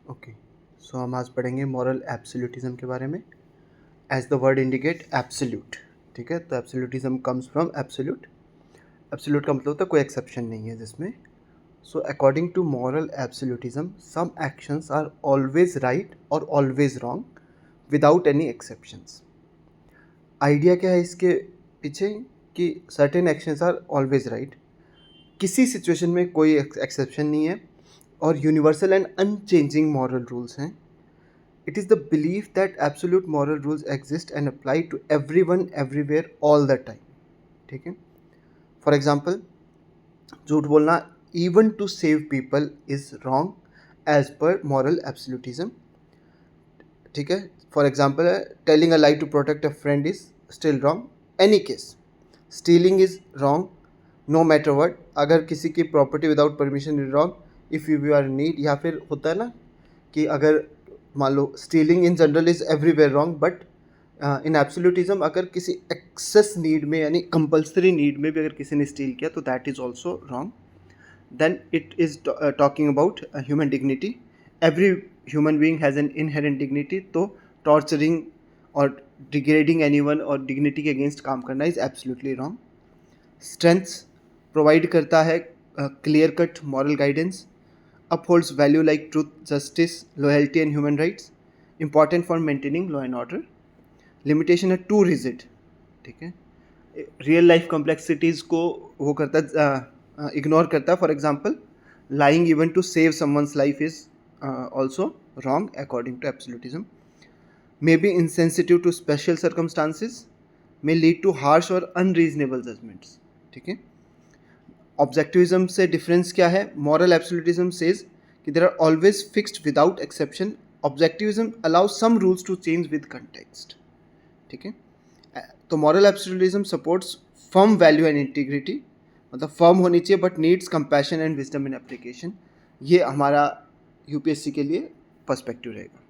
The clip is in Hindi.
ओके, सो हम आज पढ़ेंगे मॉरल एब्सोल्यूटिज्म के बारे में। As the word indicate absolute, ठीक है। तो absolutism comes from absolute. Absolute का मतलब होता है कोई एक्सेप्शन नहीं है जिसमें। So according to moral absolutism some actions are always right और always wrong without any exceptions. Idea क्या है इसके पीछे कि certain actions are always right, किसी सिचुएशन में कोई एक्सेप्शन नहीं है और universal and unchanging moral rules हैं। It is the belief that absolute moral rules exist and apply to everyone, everywhere, all the time. ठीक है। फॉर एग्जाम्पल, झूठ बोलना even to save people is wrong as per moral absolutism. ठीक है। For example, telling a lie to protect a friend is still wrong any case. Stealing is wrong no matter what. अगर किसी की property without permission is wrong if you are need, या फिर होता है ना कि अगर मान लो stealing in general is everywhere wrong, but in absolutism अगर किसी एक्सेस नीड में यानी कंपल्सरी नीड में भी अगर किसी ने स्टील किया तो that is also wrong. Then it is talking about human dignity. Every human being has an inherent dignity. तो टॉर्चरिंग और डिग्रेडिंग एनीवन और डिग्निटी के अगेंस्ट काम करना is absolutely wrong. Strengths provide करता है clear cut moral guidance, upholds value like truth, justice, loyalty and human rights, important for maintaining law and order. Limitation है टू रिजिड, ठीक है। रियल लाइफ कॉम्प्लेक्सिटीज़ को वो करता है, इग्नोर करता है। For example, lying even to save someone's life is also wrong according to absolutism. May be insensitive to special circumstances, may lead to harsh और unreasonable judgments, ठीक है। ऑब्जेक्टिविज्म से डिफरेंस क्या है? मॉरल एब्सोल्यूटिज्म सेज कि there are always fixed without exception. Objectivism allow some rules to change with context, ठीक है। तो moral absolutism supports firm value and integrity, मतलब फर्म होनी चाहिए but needs compassion and wisdom in application. ये हमारा यूपीएससी के लिए पर्सपेक्टिव रहेगा।